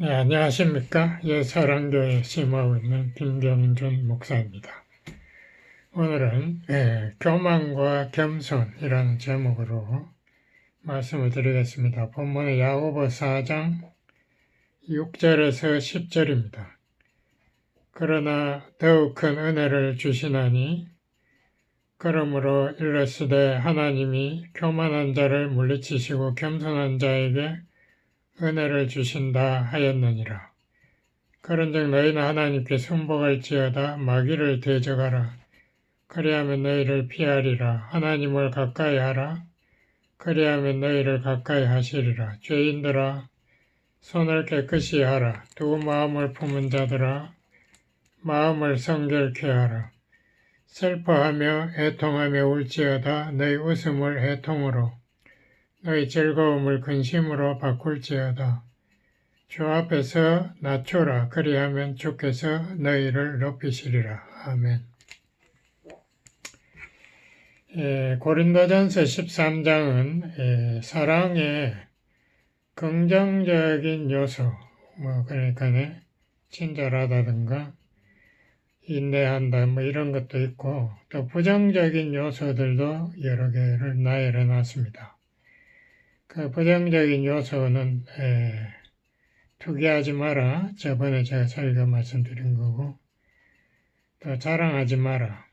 네, 안녕하십니까. 예사랑교회 심하고 있는 김경준 목사입니다. 오늘은 교만과 겸손이라는 제목으로 말씀을 드리겠습니다. 본문은 야고보 4장 6절에서 10절입니다. 그러나 더욱 큰 은혜를 주시나니 그러므로 일러스되 하나님이 교만한 자를 물리치시고 겸손한 자에게 은혜를 주신다 하였느니라. 그런즉 너희는 하나님께 순복할지어다 마귀를 대적하라. 그리하면 너희를 피하리라. 하나님을 가까이 하라. 그리하면 너희를 가까이 하시리라. 죄인들아 손을 깨끗이 하라. 두 마음을 품은 자들아 마음을 성결케 하라. 슬퍼하며 애통하며 울지어다. 너희 웃음을 애통으로 너희 즐거움을 근심으로 바꿀지어다. 주 앞에서 낮추라. 그리하면 주께서 너희를 높이시리라. 아멘. 고린도전서 13장은 사랑의 긍정적인 요소, 그러니까 친절하다든가 인내한다 이런 것도 있고 또 부정적인 요소들도 여러 개를 나열해 놨습니다. 그 부정적인 요소는 투기하지 마라. 저번에 제가 설교 말씀드린 거고 또 자랑하지 마라.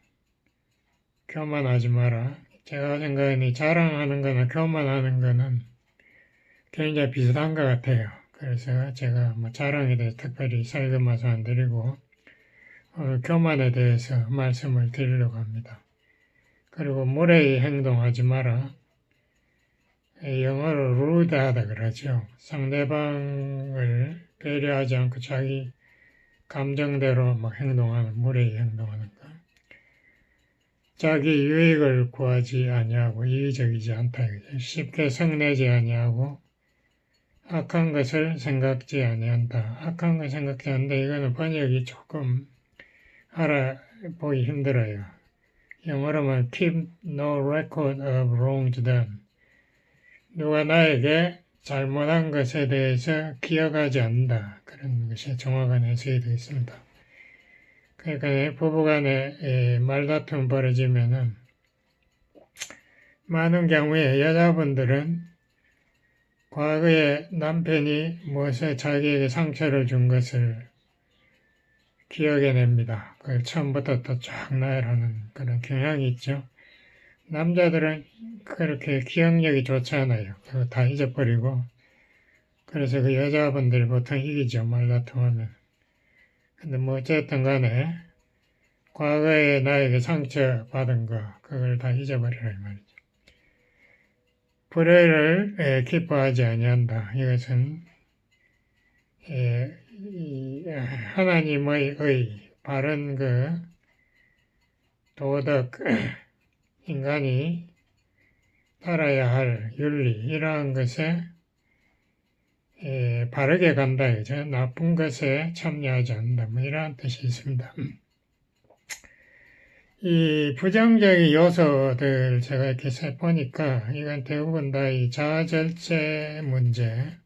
교만하지 마라. 제가 생각하니 자랑하는 거나 교만하는 거는 굉장히 비슷한 것 같아요. 그래서 제가 자랑에 대해서 특별히 설교 말씀 안 드리고 오늘 교만에 대해서 말씀을 드리려고 합니다. 그리고 무례히 행동하지 마라. 영어로 rude하다 그러죠. 상대방을 배려하지 않고 자기 감정대로 행동하는, 무례히 행동하는 것. 자기 유익을 구하지 아니하고 이의적이지 않다. 쉽게 성내지 아니하고 악한 것을 생각지 아니한다. 악한 걸 생각지 않는다. 이거는 번역이 조금 알아보기 힘들어요. 영어로는 keep no record of wrongs done. 누가 나에게 잘못한 것에 대해서 기억하지 않는다. 그런 것이 정확한 해석이 되어 있습니다. 그러니까 부부간에 말다툼 벌어지면은 많은 경우에 여자분들은 과거에 남편이 무엇에 자기에게 상처를 준 것을 기억해냅니다. 그걸 처음부터 또 쫙 나열하는 그런 경향이 있죠. 남자들은 그렇게 기억력이 좋지 않아요. 그거 다 잊어버리고. 그래서 그 여자분들이 보통 이기죠, 말다툼하면. 근데 어쨌든 간에, 과거에 나에게 상처받은 거, 그걸 다 잊어버리라, 이 말이죠. 불의를 기뻐하지 아니한다. 이것은, 하나님의 바른 도덕, 인간이 따라야 할 윤리 이러한 것에 바르게 간다. 그죠? 나쁜 것에 참여하지 않는다. 이러한 뜻이 있습니다. 이 부정적인 요소들 제가 이렇게 보니까 이건 대부분 다 이 자아절제 문제,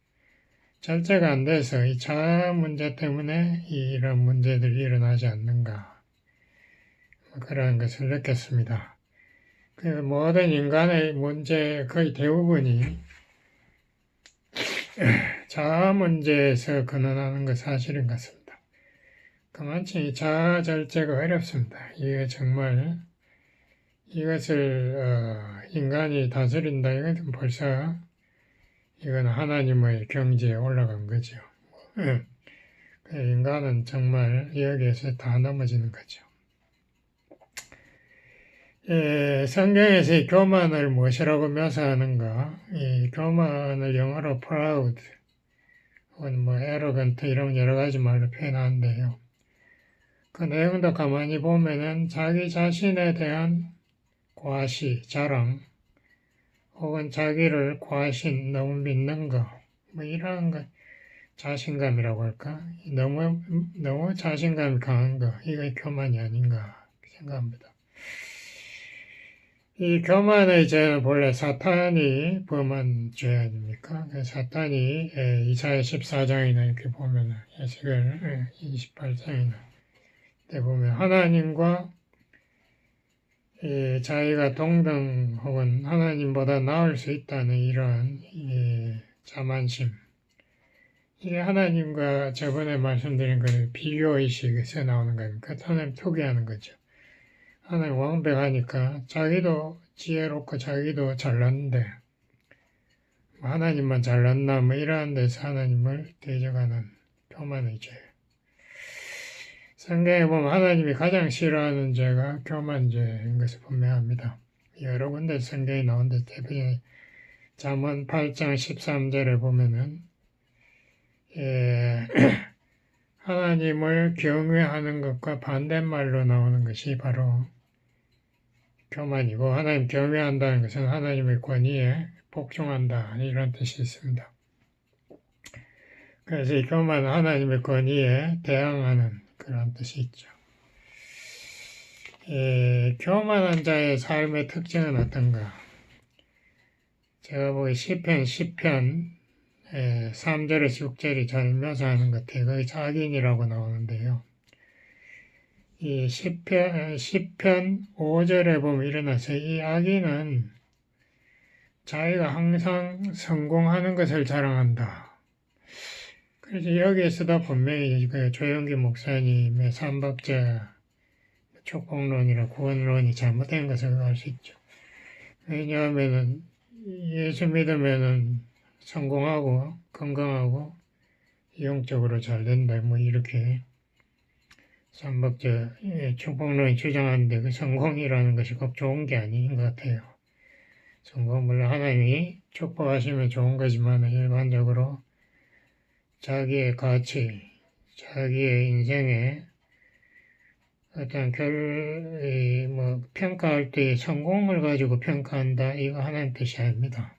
절제가 안 돼서 이 자아 문제 때문에 이런 문제들이 일어나지 않는가. 그런 것을 느꼈습니다. 그 모든 인간의 문제 거의 대부분이 자아 문제에서 근원하는 것 사실인 것 같습니다. 그만큼 자아 절제가 어렵습니다. 이게 정말 이것을 인간이 다스린다. 이것은 벌써 이건 하나님의 경지에 올라간 거죠. 인간은 정말 여기에서 다 넘어지는 거죠. 성경에서 이 교만을 무엇이라고 묘사하는가? 이 교만을 영어로 proud, 혹은 arrogant 이런 여러 가지 말로 표현하는데요. 그 내용도 가만히 보면은 자기 자신에 대한 과시, 자랑, 혹은 자기를 과신, 너무 믿는 거, 이러한 것, 자신감이라고 할까? 너무 자신감이 강한 거, 이게 교만이 아닌가 생각합니다. 이 교만의 죄는 본래 사탄이 범한 죄 아닙니까? 사탄이 이사야 14장이나 이렇게 보면 에스겔 28장이나 때 보면 하나님과 자기가 동등 혹은 하나님보다 나을 수 있다는 이러한 자만심, 이게 하나님과 저번에 말씀드린 그 비교의식에서 나오는 거니까 하나님 투기하는 거죠. 하나님 완벽하니까 자기도 지혜롭고 자기도 잘났는데 하나님만 잘났나 뭐 이러한 데서 하나님을 대적하는 교만의 죄. 성경에 보면 하나님이 가장 싫어하는 죄가 교만죄인 것을 분명합니다. 여러 군데 성경이 나오는데 대표적인 잠언 8장 13절에 보면은 하나님을 경외하는 것과 반대말로 나오는 것이 바로 교만이고, 하나님 경외한다는 것은 하나님의 권위에 복종한다 이런 뜻이 있습니다. 그래서 이 교만은 하나님의 권위에 대항하는 그런 뜻이 있죠. 교만한 자의 삶의 특징은 어떤가? 제가 보기 시편 3절에서 6절이 잘 묘사하는 것 같아요. 거기 자긴이라고 나오는데요. 이 시편 5절에 보면 일어나서 이 악인은 자기가 항상 성공하는 것을 자랑한다. 그래서 여기에서도 분명히 그 조영기 목사님의 삼박자 축복론이나 구원론이 잘못된 것을 알 수 있죠. 왜냐하면은 예수 믿으면은 성공하고 건강하고 영적으로 잘 된다 뭐 이렇게 삼박자 축복론이 주장하는데 그 성공이라는 것이 꼭 좋은 게 아닌 것 같아요. 성공 물론 하나님이 축복하시면 좋은 거지만 일반적으로 자기의 가치, 자기의 인생에 어떤 평가할 때 성공을 가지고 평가한다. 이거 하나님 뜻이 아닙니다.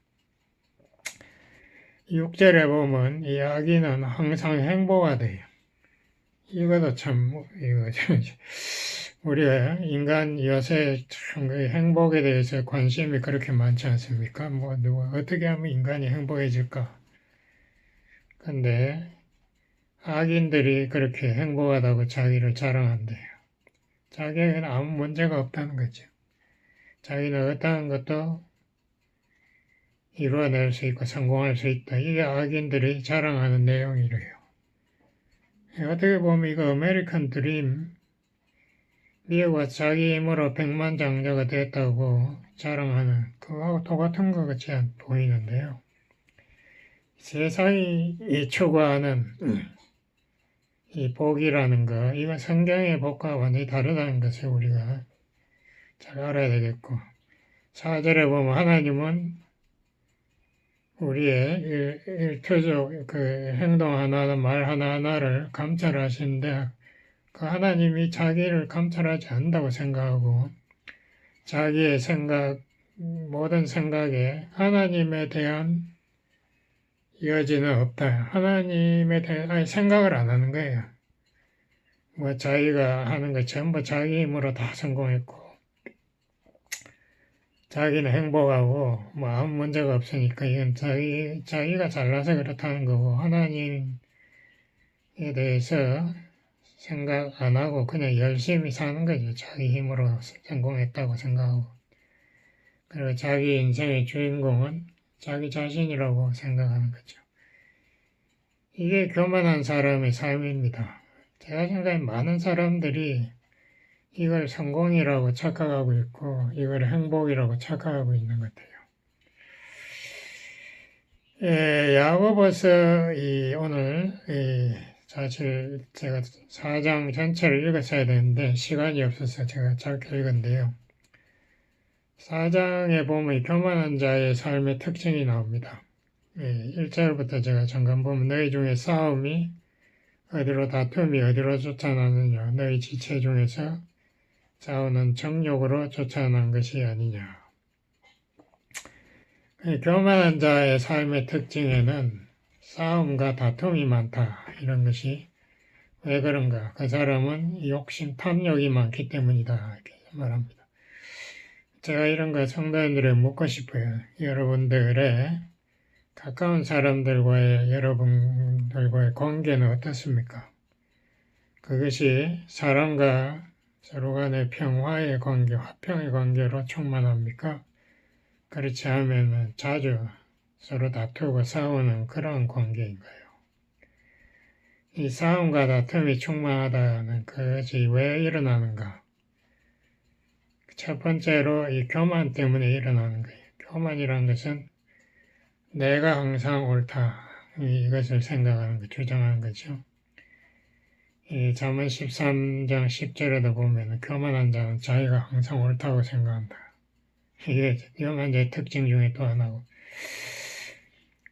6절에 보면 이 악인은 항상 행복하대요. 이것도 참, 우리가 인간 요새 참 행복에 대해서 관심이 그렇게 많지 않습니까? 어떻게 하면 인간이 행복해질까? 근데 악인들이 그렇게 행복하다고 자기를 자랑한대요. 자기에게는 아무 문제가 없다는 거죠. 자기는 어떠한 것도 이루어낼 수 있고 성공할 수 있다. 이게 악인들이 자랑하는 내용이래요. 어떻게 보면 이거 아메리칸 드림, 미국가 자기 힘으로 백만장자가 됐다고 자랑하는 그거하고 똑같은 것 같이 보이는데요. 세상이 추구하는 이 복이라는 거, 이건 성경의 복과 완전히 다르다는 것을 우리가 잘 알아야 되겠고, 4절에 보면 하나님은 우리의 일터적 그 행동 하나하나 말 하나하나를 감찰하시는데 그 하나님이 자기를 감찰하지 않는다고 생각하고 자기의 생각, 모든 생각에 하나님에 대한 여지는 없다. 하나님에 대한 생각을 안 하는 거예요. 자기가 하는 거 전부 자기 힘으로 다 성공했고 자기는 행복하고 아무 문제가 없으니까 이건 자기가 잘나서 그렇다는 거고 하나님에 대해서 생각 안 하고 그냥 열심히 사는 거죠. 자기 힘으로 성공했다고 생각하고. 그리고 자기 인생의 주인공은 자기 자신이라고 생각하는 거죠. 이게 교만한 사람의 삶입니다. 제가 생각엔 많은 사람들이 이걸 성공이라고 착각하고 있고 이걸 행복이라고 착각하고 있는 것 같아요. 야고보서 오늘 사실 제가 4장 전체를 읽었어야 되는데 시간이 없어서 제가 짧게 읽었는데요. 4장에 보면 교만한 자의 삶의 특징이 나옵니다. 1절부터 제가 잠깐 보면 너희 중에 싸움이 어디로 다툼이 어디로 쫓아나느냐 너희 지체 중에서 싸우는 정욕으로 쫓아난 것이 아니냐. 교만한 자의 삶의 특징에는 싸움과 다툼이 많다. 이런 것이 왜 그런가? 그 사람은 욕심, 탐욕이 많기 때문이다. 이렇게 말합니다. 제가 이런 거 성도님들에게 묻고 싶어요. 여러분들의 가까운 사람들과의 여러분들과의 관계는 어떻습니까? 그것이 사람과 서로 간의 평화의 관계, 화평의 관계로 충만합니까? 그렇지 않으면 자주 서로 다투고 싸우는 그런 관계인가요? 이 싸움과 다툼이 충만하다는 그것이 왜 일어나는가? 첫 번째로 이 교만 때문에 일어나는 거예요. 교만이라는 것은 내가 항상 옳다, 이것을 생각하는 거, 주장하는 거죠. 이 잠언 13장 10절에도 보면 교만한 자는 자기가 항상 옳다고 생각한다. 이게 교만한 자의 특징 중에 또 하나고,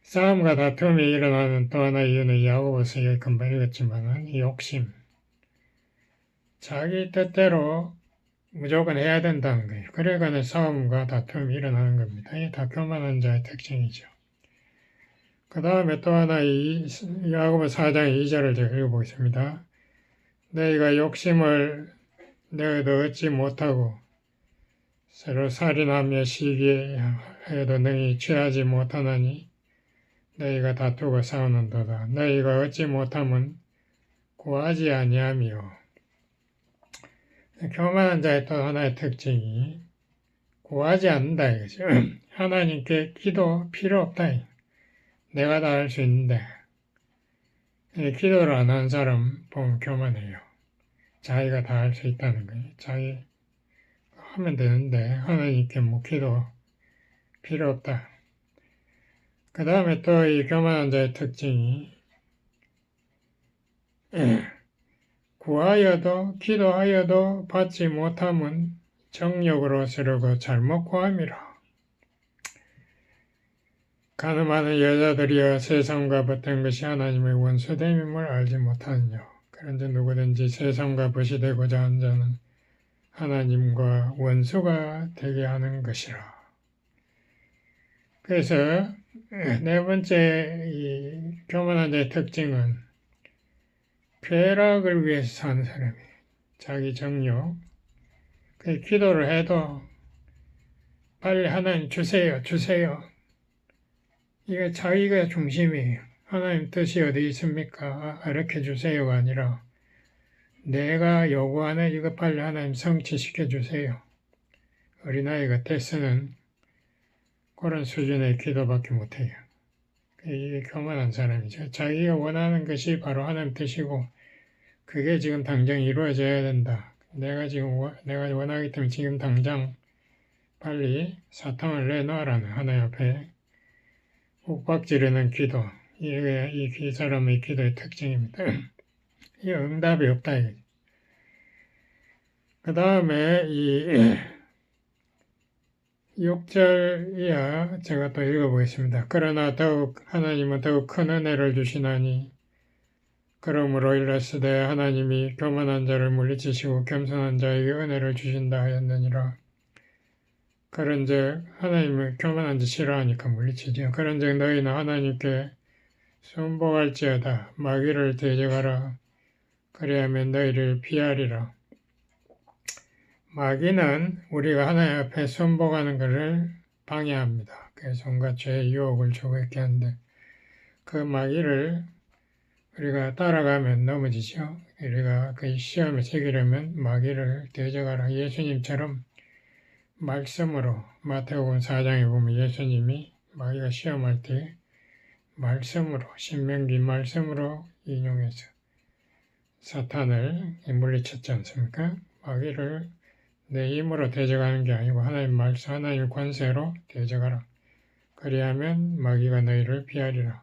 싸움과 다툼이 일어나는 또 하나의 이유는 야고보서 여기 금방 읽었지만 욕심, 자기 뜻대로 무조건 해야 된다는 거예요. 그래 관해 싸움과 다툼이 일어나는 겁니다. 이게 다 교만한 자의 특징이죠. 그 다음에 또 하나 야고보 4장 2절을 제가 읽어보겠습니다. 너희가 욕심을 내어도 얻지 못하고 서로 살인하며 시기하여도 너희 취하지 못하나니 너희가 다투고 싸우는도다. 너희가 얻지 못함은 구하지 아니하며. 교만한 자의 또 하나의 특징이 구하지 않는다 이거죠. 하나님께 기도 필요 없다. 내가 다 할 수 있는데 기도를 안 하는 사람 보면 교만해요. 자기가 다 할 수 있다는 거예요. 자기 하면 되는데 하나님께 뭐 기도 필요 없다. 그 다음에 또 이 교만한 자의 특징이 구하여도 기도하여도 받지 못함은 정욕으로 쓰려고 잘못 구함이라. 가늠하는 여자들이여 세상과 벗된 것이 하나님의 원수됨임을 알지 못하느냐. 그런데 누구든지 세상과 벗이 되고자 하는 자는 하나님과 원수가 되게 하는 것이라. 그래서 네 번째 이 교만한 자의 특징은 쾌락을 위해서 사는 사람이에요. 자기 정욕. 그 기도를 해도 빨리 하나님 주세요, 주세요. 이게 자기가 중심이에요. 하나님 뜻이 어디 있습니까? 이렇게 주세요가 아니라 내가 요구하는 이거 빨리 하나님 성취시켜 주세요. 어린아이가 테스는 그런 수준의 기도밖에 못해요. 이게 교만한 사람이죠. 자기가 원하는 것이 바로 하나님 뜻이고 그게 지금 당장 이루어져야 된다. 내가 원하기 때문에 지금 당장 빨리 사탕을 내놔라는 하나님 앞에 욱박지르는 기도. 이게 이 사람의 기도의 특징입니다. 이 응답이 없다. 그 다음에 이 6절 이하 제가 또 읽어보겠습니다. 그러나 하나님은 더욱 큰 은혜를 주시나니 그러므로 일렀으되 하나님이 교만한 자를 물리치시고 겸손한 자에게 은혜를 주신다 하였느니라. 그런즉 하나님은 교만한 자 싫어하니까 물리치죠. 그런즉 너희는 하나님께 순복할지어다. 마귀를 대적하라. 그리하면 너희를 피하리라. 마귀는 우리가 하나님 앞에 순복하는 것을 방해합니다. 그래서 온갖 죄의 유혹을 주고 있게 하는데 그 마귀를 우리가 따라가면 넘어지죠. 우리가 그 시험에 새기려면 마귀를 대적하라. 예수님처럼 말씀으로 마태복음 4장에 보면 예수님이 마귀가 시험할 때 말씀으로 신명기 말씀으로 인용해서 사탄을 물리쳤지 않습니까? 마귀를 내 힘으로 대적하는 게 아니고 하나님 말씀, 하나님 권세로 대적하라. 그리하면 마귀가 너희를 피하리라.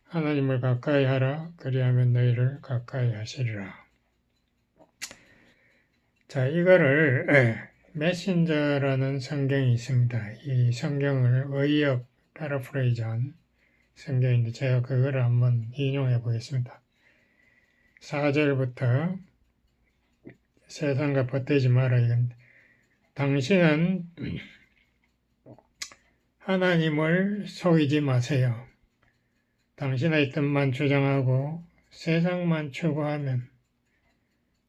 하나님을 가까이 하라. 그리하면 너희를 가까이 하시리라. 자, 이거를 메신저라는 성경이 있습니다. 이 성경을 의역 패러프레이즈한 성경인데 제가 그거를 한번 인용해 보겠습니다. 4절부터 세상과 벗되지 마라. 이건 당신은 하나님을 속이지 마세요. 당신의 뜻만 주장하고 세상만 추구하면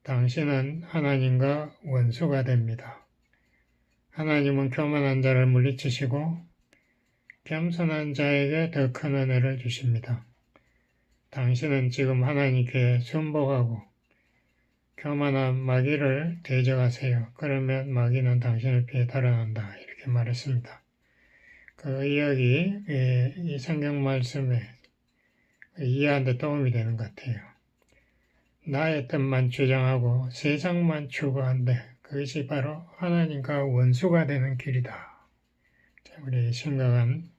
당신은 하나님과 원수가 됩니다. 하나님은 교만한 자를 물리치시고 겸손한 자에게 더 큰 은혜를 주십니다. 당신은 지금 하나님께 순복하고 교만한 마귀를 대적하세요. 그러면 마귀는 당신을 피해 달아난다. 이렇게 말했습니다. 그 이야기, 이 성경 말씀에 이해하는 데 도움이 되는 것 같아요. 나의 뜻만 주장하고 세상만 추구한데 그것이 바로 하나님과 원수가 되는 길이다. 우리에게 심각한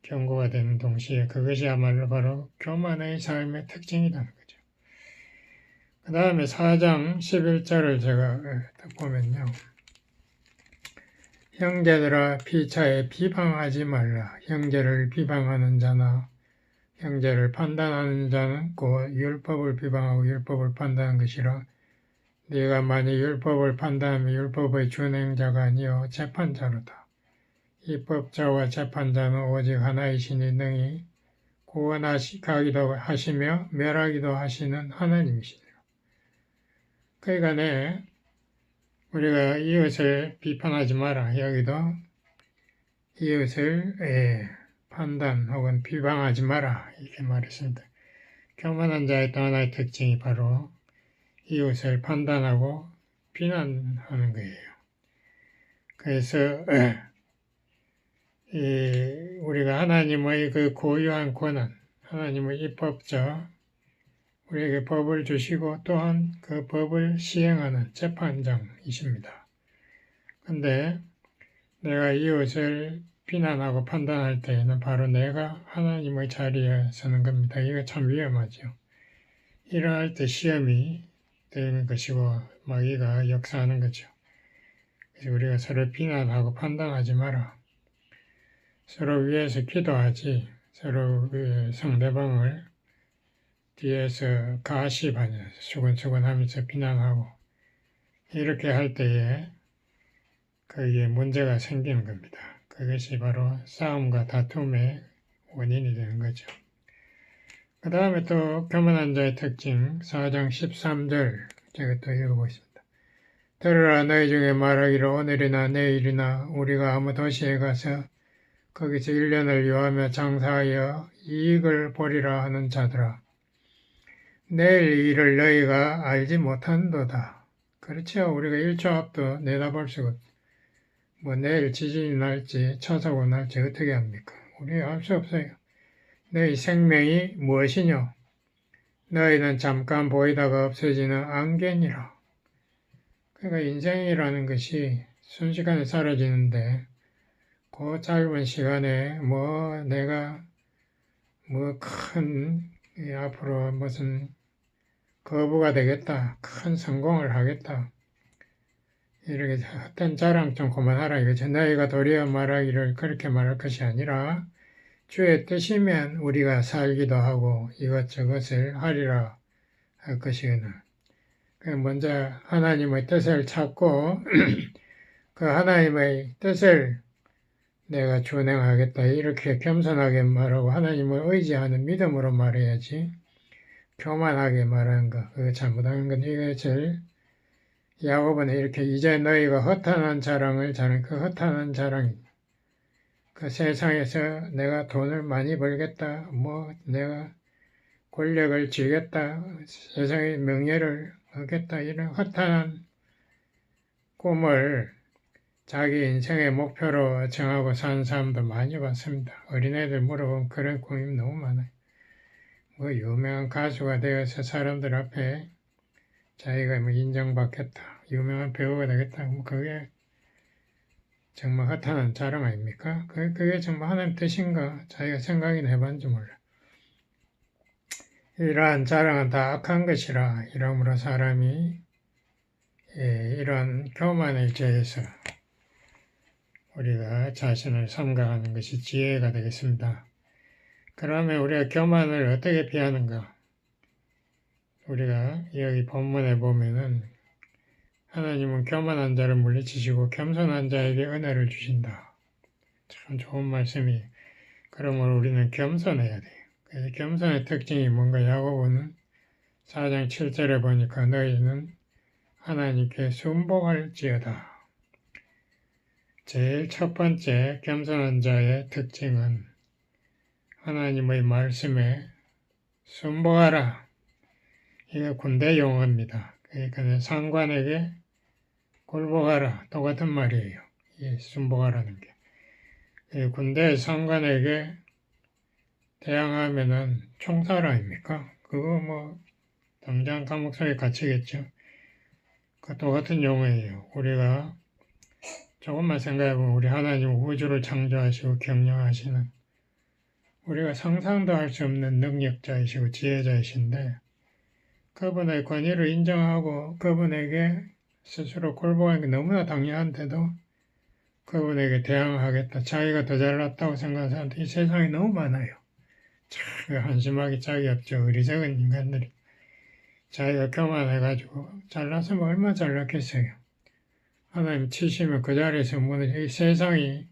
경고가 되는 동시에 그것이야말로 바로 교만의 삶의 특징이라는 거죠. 그 다음에 4장 11절을 제가 보면요. 형제들아 피차에 비방하지 말라. 형제를 비방하는 자나 형제를 판단하는 자는 곧 율법을 비방하고 율법을 판단하는 것이라. 네가 만일 율법을 판단하면 율법의 준행자가 아니요 재판자로다. 입법자와 재판자는 오직 하나이시니 능히 구원하기도 하시며 멸하기도 하시는 하나님이시니라. 그러니까 우리가 이웃을 비판하지 마라. 여기도 이웃을 판단 혹은 비방하지 마라. 이렇게 말했습니다. 교만한 자의 또 하나의 특징이 바로 이웃을 판단하고 비난하는 거예요. 그래서 우리가 하나님의 그 고유한 권한, 하나님의 입법자, 우리에게 법을 주시고 또한 그 법을 시행하는 재판장이십니다. 근데 내가 이웃을 비난하고 판단할 때에는 바로 내가 하나님의 자리에 서는 겁니다. 이거 참 위험하죠. 이러할 때 시험이 되는 것이고 마귀가 역사하는 거죠. 그래서 우리가 서로 비난하고 판단하지 마라. 서로 위해서 기도하지 서로 상대방을 뒤에서 가시하면서 수근수근하면서 비난하고 이렇게 할 때에 거기에 문제가 생기는 겁니다. 그것이 바로 싸움과 다툼의 원인이 되는 거죠. 그 다음에 또 교만한 자의 특징 4장 13절 제가 또 읽어보겠습니다. 들으라 너희 중에 말하기를 오늘이나 내일이나 우리가 아무 도시에 가서 거기서 1년을 요하며 장사하여 이익을 보리라 하는 자들아. 내일 일을 너희가 알지 못한도다. 그렇죠. 우리가 1초 앞도 내다볼 수가 없죠. 내일 지진이 날지 차사고 날지 어떻게 합니까? 우리 알 수 없어요. 너희 생명이 무엇이뇨? 너희는 잠깐 보이다가 없어지는 안개니라. 그러니까 인생이라는 것이 순식간에 사라지는데 그 짧은 시간에 내가 큰 앞으로 무슨 거부가 되겠다, 큰 성공을 하겠다 이렇게 헛된 자랑 좀 그만하라 이거죠. 너희가 도리어 말하기를 그렇게 말할 것이 아니라 주의 뜻이면 우리가 살기도 하고 이것저것을 하리라 할 것이거든. 먼저 하나님의 뜻을 찾고 그 하나님의 뜻을 내가 준행하겠다 이렇게 겸손하게 말하고 하나님을 의지하는 믿음으로 말해야지 교만하게 말하는 거 그거 잘못하는 건 이것을 야곱은 이렇게 이제 너희가 허탄한 자랑을 자는 그 허탄한 자랑 그 세상에서 내가 돈을 많이 벌겠다 내가 권력을 쥐겠다 세상의 명예를 얻겠다 이런 허탄한 꿈을 자기 인생의 목표로 정하고 사는 사람도 많이 봤습니다. 어린애들 물어보면 그런 꿈이 너무 많아요. 유명한 가수가 되어서 사람들 앞에 자기가 인정받겠다, 유명한 배우가 되겠다, 그게 정말 허탄한 자랑 아닙니까? 그게 정말 하나님 뜻인가? 자기가 생각이나 해봤는지 몰라. 이러한 자랑은 다 악한 것이라 이러므로 사람이 이런 교만의 죄에서 우리가 자신을 삼가하는 것이 지혜가 되겠습니다. 그러면 우리가 교만을 어떻게 피하는가? 우리가 여기 본문에 보면은 하나님은 교만한 자를 물리치시고 겸손한 자에게 은혜를 주신다. 참 좋은 말씀이. 그러므로 우리는 겸손해야 돼요. 그래서 겸손의 특징이 뭔가 야고보는 4장 7절에 보니까 너희는 하나님께 순복할지어다. 제일 첫 번째 겸손한 자의 특징은 하나님의 말씀에 순복하라. 이게 군대 용어입니다. 그러니까 상관에게 굴복하라. 똑같은 말이에요. 이 순복하라는 게. 군대 상관에게 대항하면은 총살 아닙니까? 그거 뭐 당장 감옥 속에 갇히겠죠. 그 똑같은 용어예요. 우리가 조금만 생각해보면 우리 하나님 우주를 창조하시고 경영하시는 우리가 상상도 할 수 없는 능력자이시고 지혜자이신데 그분의 권위를 인정하고 그분에게 스스로 굴복하는 게 너무나 당연한데도 그분에게 대항하겠다. 자기가 더 잘났다고 생각하는 사람들이 이 세상에 너무 많아요. 참 한심하기 짝이 없죠. 어리석은 인간들이. 자기가 교만해가지고 잘났으면 얼마나 잘났겠어요. 하나님 치시면 그 자리에서 무너져. 이 세상이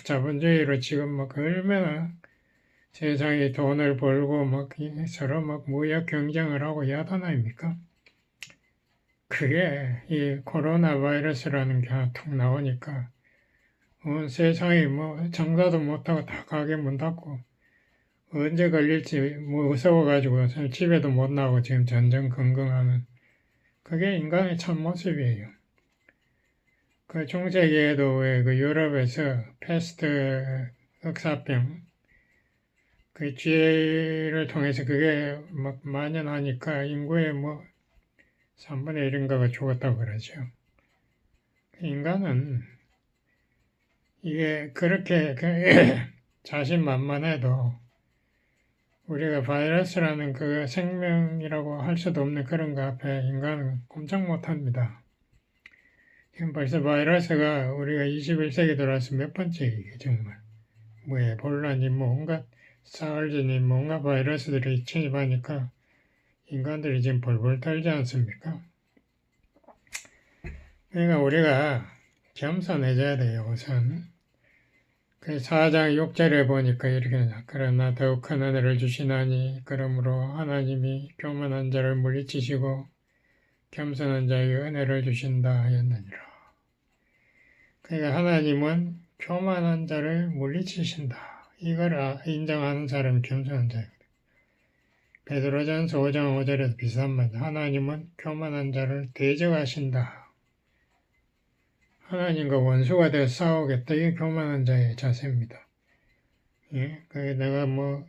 자본주의로 지금 막 얼마나 세상에 돈을 벌고 막 서로 막 무역 경쟁을 하고 야단 아닙니까? 그게 이 코로나 바이러스라는 게 하나 툭 나오니까 온 세상이 뭐 장사도 못하고 다 가게 문 닫고 언제 걸릴지 무서워가지고 집에도 못 나오고 지금 전전긍긍하는 그게 인간의 참모습이에요. 그 중세기에도 왜 그 유럽에서 패스트 흑사병 그 쥐를 통해서 그게 막 만연하니까 인구의 뭐 3분의 1인가가 죽었다고 그러죠. 인간은 이게 그렇게 자신만만해도 우리가 바이러스라는 그 생명이라고 할 수도 없는 그런 거 앞에 인간은 꼼짝 못합니다. 지금 벌써 바이러스가 우리가 21세기 들어와서 몇 번째 이게 정말 뭐 에볼라니 뭐 온갖 사흘지니 뭐 온갖 바이러스들이 침입하니까 인간들이 지금 벌벌 떨지 않습니까? 그러니까 우리가 겸손해져야 돼요. 우선 그 4장 6절에 보니까 이렇게 그러나 더욱 큰 은혜를 주시나니 그러므로 하나님이 교만한 자를 물리치시고 겸손한 자에게 은혜를 주신다 하였느니라. 그러니까 하나님은 교만한 자를 물리치신다. 이걸 인정하는 사람이 겸손한 자거든. 베드로전서 5장 5절에도 비슷한 말. 하나님은 교만한 자를 대적하신다. 하나님과 원수가 되어 싸우겠다. 이게 교만한 자의 자세입니다. 예? 그게 내가 뭐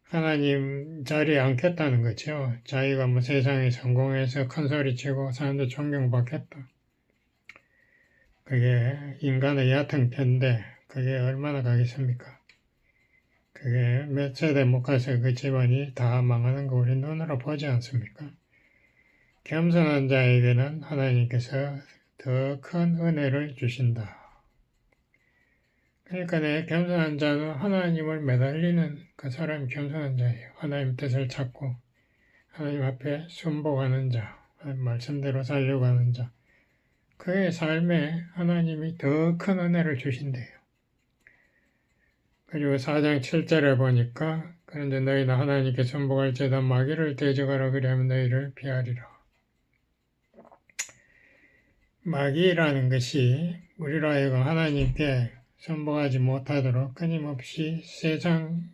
하나님 자리에 앉겠다는 거죠. 자기가 뭐 세상에 성공해서 큰 소리치고 사람들 존경받겠다. 그게 인간의 얕은 편인데 그게 얼마나 가겠습니까? 그게 몇 세대 못 가서 그 집안이 다 망하는 거 우리 눈으로 보지 않습니까? 겸손한 자에게는 하나님께서 더 큰 은혜를 주신다. 그러니까 내 겸손한 자는 하나님을 매달리는 그 사람이 겸손한 자예요. 하나님 뜻을 찾고 하나님 앞에 순복하는 자, 말씀대로 살려고 하는 자. 그의 삶에 하나님이 더 큰 은혜를 주신대요. 그리고 4장 7절에 보니까 그런데 너희는 하나님께 순복할지어다 마귀를 대적하라 그리하면 너희를 피하리라. 마귀라는 것이 우리로 하여금 하나님께 순복하지 못하도록 끊임없이 세상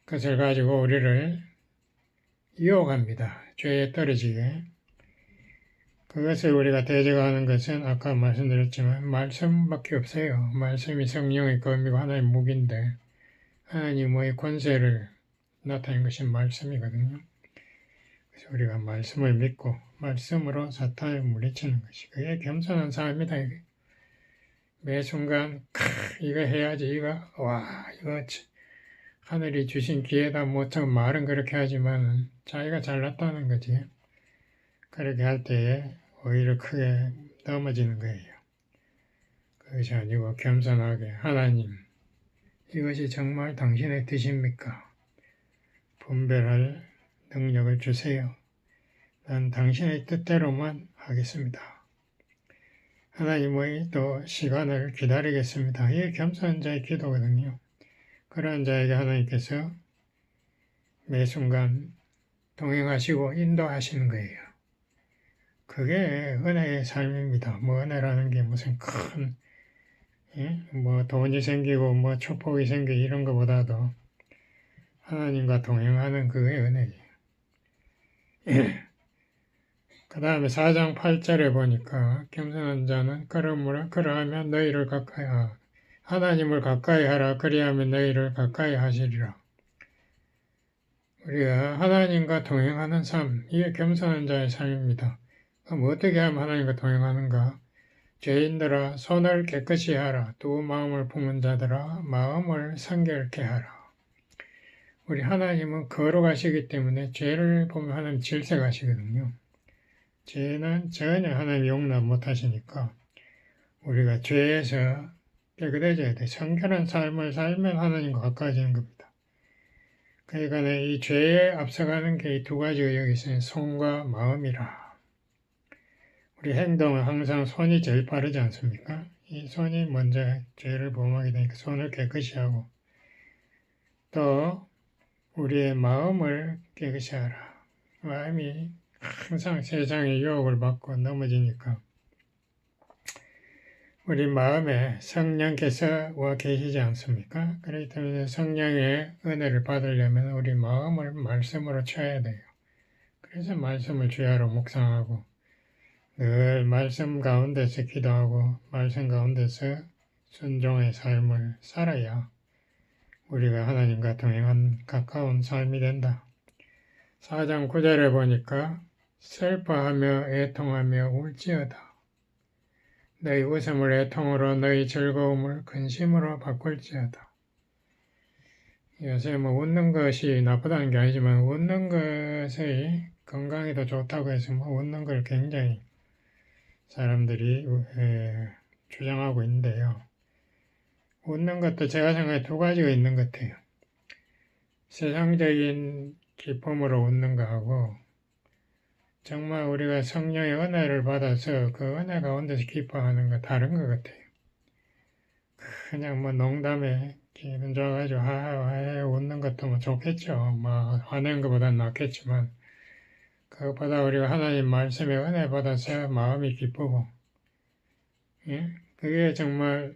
것을 가지고 우리를 유혹합니다. 죄에 떨어지게. 그것을 우리가 대적하는 것은 아까 말씀드렸지만 말씀밖에 없어요. 말씀이 성령의 검이고 하나의 무기인데 하나님의 권세를 나타낸 것이 말씀이거든요. 그래서 우리가 말씀을 믿고 말씀으로 사탄을 물리치는 것이 그게 겸손한 삶이다. 이게. 매 순간 이거 해야지 이거 하늘이 주신 기회다 못하고 말은 그렇게 하지만 자기가 잘났다는 거지. 그렇게 할 때에 오히려 크게 넘어지는 거예요. 그것이 아니고 겸손하게 하나님 이것이 정말 당신의 뜻입니까? 분별할 능력을 주세요. 난 당신의 뜻대로만 하겠습니다. 하나님의 또 시간을 기다리겠습니다. 이게 겸손한 자의 기도거든요. 그런 자에게 하나님께서 매 순간 동행하시고 인도하시는 거예요. 그게 은혜의 삶입니다. 뭐 은혜라는 게 무슨 큰, 뭐 돈이 생기고 뭐 축복이 생기고 이런 것보다도 하나님과 동행하는 그게 은혜예요. 그 다음에 4장 8절에 보니까 겸손한 자는 그러하면 너희를 하나님을 가까이 하라. 그리하면 너희를 가까이 하시리라. 우리가 하나님과 동행하는 삶, 이게 겸손한 자의 삶입니다. 그럼 어떻게 하면 하나님과 동행하는가? 죄인들아 손을 깨끗이 하라. 또 마음을 품은 자들아 마음을 성결케 하라. 우리 하나님은 거룩하시기 때문에 죄를 보면 하나님 질색하시거든요. 죄는 전혀 하나님 용납 못하시니까 우리가 죄에서 깨끗해져야 돼. 성결한 삶을 살면 하나님과 가까워지는 겁니다. 그러니까 이 죄에 앞서가는 게 이 두 가지가 여기 있어요. 손과 마음이라. 우리 행동은 항상 손이 제일 빠르지 않습니까? 이 손이 먼저 죄를 범하게 되니까 손을 깨끗이 하고 또 우리의 마음을 깨끗이 하라. 마음이 항상 세상의 유혹을 받고 넘어지니까 우리 마음에 성령께서 와 계시지 않습니까? 그렇기 때문에 성령의 은혜를 받으려면 우리 마음을 말씀으로 쳐야 돼요. 그래서 말씀을 주야로 묵상하고 늘 말씀 가운데서 기도하고 말씀 가운데서 순종의 삶을 살아야 우리가 하나님과 동행한 가까운 삶이 된다. 4장 9절에 보니까 슬퍼하며 애통하며 울지어다. 너희 웃음을 애통으로 너희 즐거움을 근심으로 바꿀지어다. 요새 뭐 웃는 것이 나쁘다는 게 아니지만 웃는 것이 건강에도 좋다고 해서 뭐 웃는 걸 굉장히 사람들이 주장하고 있는데요. 웃는 것도 제가 생각에 두 가지가 있는 것 같아요. 세상적인 기쁨으로 웃는 거하고 정말 우리가 성령의 은혜를 받아서 그 은혜 가운데서 기뻐하는 거 다른 것 같아요. 그냥 뭐 농담에 기분 좋아가지고 하하하 웃는 것도 뭐 좋겠죠. 뭐 화내는 것보다는 낫겠지만 그것보다 우리가 하나님 말씀에 은혜 받아서 마음이 기쁘고 그게 정말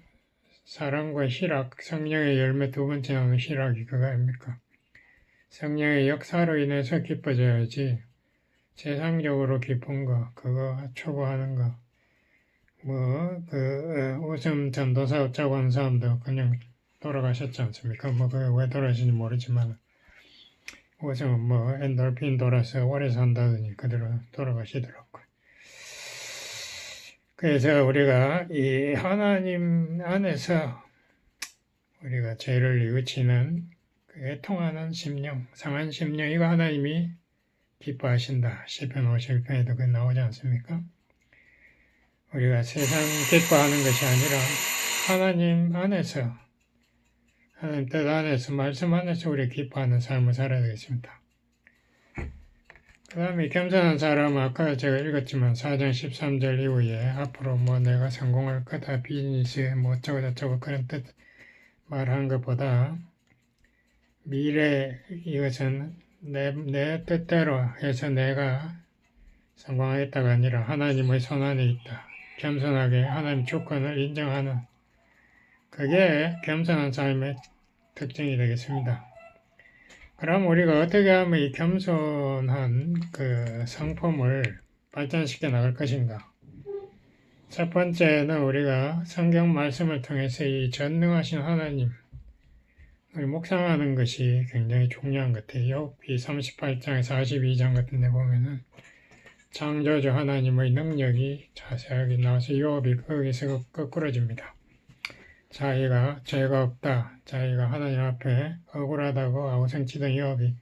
사랑과 희락, 성령의 열매 두 번째 나오는 희락이 그거 아닙니까? 성령의 역사로 인해서 기뻐져야지 세상적으로 기쁜 거, 그거 추구하는 거, 웃음 전도사 어쩌고 하는 사람도 그냥 돌아가셨지 않습니까? 뭐, 그게 왜 돌아가신지 모르지만, 웃음은 뭐, 엔돌핀 돌아서 오래 산다더니 그대로 돌아가시더라고요. 그래서 우리가 이 하나님 안에서 우리가 죄를 뉘우치는 그 애통하는 심령, 상한 심령, 이거 하나님이 기뻐하신다. 시편 51편에도 그게 나오지 않습니까? 우리가 세상 기뻐하는 것이 아니라 하나님 안에서, 하나님 뜻 안에서, 말씀 안에서 우리 기뻐하는 삶을 살아야 되겠습니다. 그 다음에 겸손한 사람은 아까 제가 읽었지만 4장 13절 이후에 앞으로 뭐 내가 성공할 거다, 비즈니스 뭐 어쩌고저쩌고 그런 뜻 말한 것보다 미래 이것은 내 뜻대로 해서 내가 성공하겠다가 아니라 하나님의 손안에 있다. 겸손하게 하나님 주권을 인정하는 그게 겸손한 삶의 특징이 되겠습니다. 그럼 우리가 어떻게 하면 이 겸손한 그 성품을 발전시켜 나갈 것인가? 첫 번째는 우리가 성경 말씀을 통해서 이 전능하신 하나님 을 묵상하는 것이 굉장히 중요한 것 같아요. 욥기 38장 42장 같은 데 보면은 창조주 하나님의 능력이 자세하게 나와서 욥이 거기서 거꾸러집니다. 자기가 죄가 없다. 자기가 하나님 앞에 억울하다고 아우성치던 욥이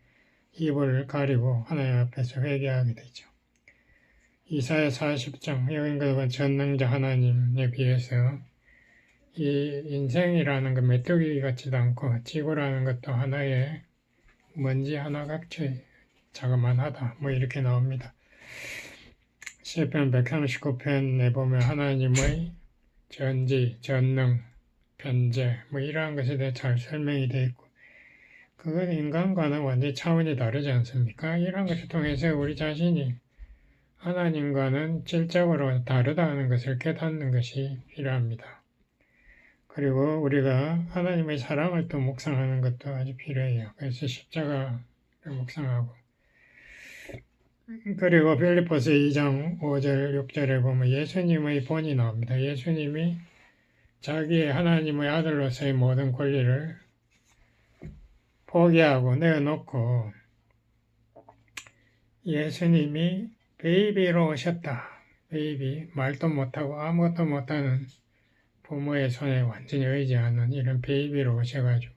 입을 가리고 하나님 앞에서 회개하게 되죠. 이사야 40장 여인과 전능자 하나님에 비해서 이 인생이라는 건 메뚜기 같지도 않고 지구라는 것도 하나의 먼지 하나같이 자그만하다. 뭐 이렇게 나옵니다. 시편 139편에 보면 하나님의 전지, 전능, 변재 뭐 이러한 것에 대해 잘 설명이 되어 있고 그건 인간과는 완전히 차원이 다르지 않습니까? 이러한 것을 통해서 우리 자신이 하나님과는 질적으로 다르다는 것을 깨닫는 것이 필요합니다. 그리고 우리가 하나님의 사랑을 또 묵상하는 것도 아주 필요해요. 그래서 십자가를 묵상하고, 그리고 빌립보서 2장 5절 6절에 보면 예수님의 본이 나옵니다. 예수님이 자기의 하나님의 아들로서의 모든 권리를 포기하고 내어놓고 예수님이 베이비로 오셨다. 베이비, 말도 못하고 아무것도 못하는 부모의 손에 완전히 의지하는 이런 베이비로 오셔가지고,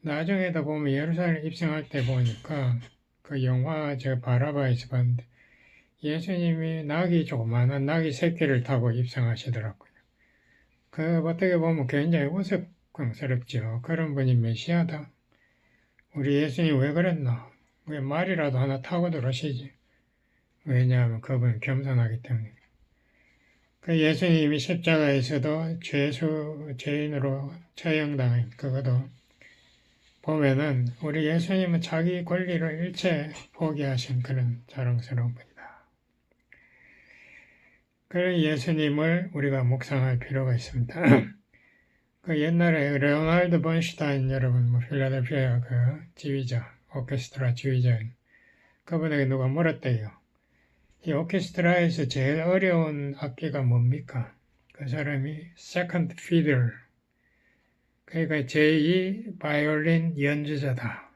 나중에도 보면 예루살렘 입성할 때 보니까 그 영화 제가 바라바에서 봤는데 예수님이 조그마한 낙이 새끼를 타고 입성하시더라고요. 그 어떻게 보면 굉장히 우스꽝스럽죠. 그런 분이 메시아다. 우리 예수님 왜 그랬나? 왜 말이라도 하나 타고 들어오시지? 왜냐하면 그분은 겸손하기 때문에. 그 예수님이 십자가에서도 죄인으로 처형당한 그것도 보면은 우리 예수님은 자기 권리를 일체 포기하신 그런 자랑스러운 분이다. 그런 예수님을 우리가 묵상할 필요가 있습니다. 그 옛날에 레오나르드 번슈타인 여러분, 필라델피아 그 지휘자, 오케스트라 지휘자, 그분에게 누가 물었대요. 이 오케스트라에서 제일 어려운 악기가 뭡니까? 그 사람이 세컨드 피들, 그러니까 제2 바이올린 연주자다.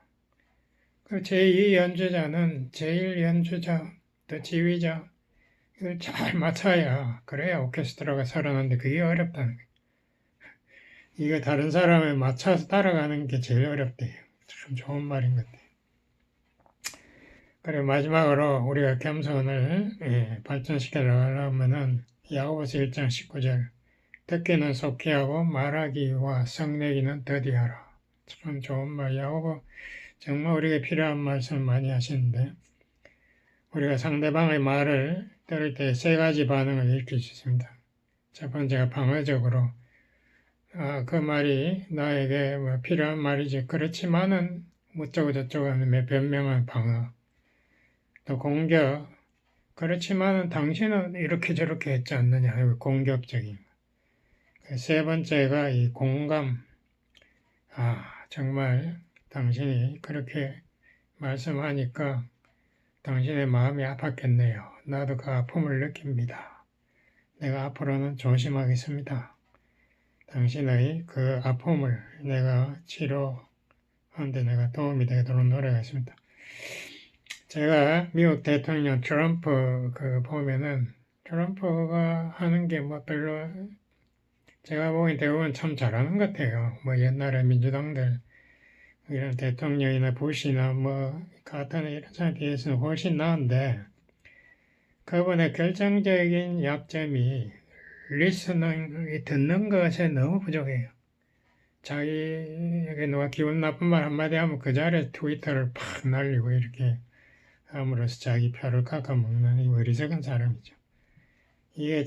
그 제2 연주자는 제일 연주자, 또 지휘자, 이걸 잘 맞춰야 그래야 오케스트라가 살아나는데 그게 어렵다는 거예요. 이게 다른 사람에 맞춰서 따라가는 게 제일 어렵대요. 참 좋은 말인 것 같아요. 그리고 마지막으로 우리가 겸손을 발전시켜 나가려면은 야고보서 1장 19절, 듣기는 속히 하고 말하기와 성내기는 더디하라. 참 좋은 말. 야고보 정말 우리에게 필요한 말씀 많이 하시는데, 우리가 상대방의 말을 들을 때 세 가지 반응을 일으킬 수 있습니다. 첫 번째가 방어적으로, 그 말이 나에게 필요한 말이지, 그렇지만은 어쩌고 저쩌고 하는 변명한 방어. 또 공격, 그렇지만은 당신은 이렇게 저렇게 했지 않느냐, 공격적인. 세 번째가 이 공감. 정말 당신이 그렇게 말씀하니까 당신의 마음이 아팠겠네요. 나도 그 아픔을 느낍니다. 내가 앞으로는 조심하겠습니다. 당신의 그 아픔을 내가 치료하는데 내가 도움이 되도록 노력하겠습니다. 제가 미국 대통령 트럼프 보면은 트럼프가 하는 게 별로 제가 보기엔 대부분 참 잘하는 것 같아요. 옛날에 민주당들 이런 대통령이나 부시나 카터나 이런 사람에 비해서는 훨씬 나은데, 그분의 결정적인 약점이 리스닝, 듣는 것에 너무 부족해요. 자기에게 누가 기분 나쁜 말 한마디 하면 그 자리에 트위터를 팍 날리고 이렇게 함으로써 자기 표를 깎아먹는 이 어리석은 사람이죠. 이게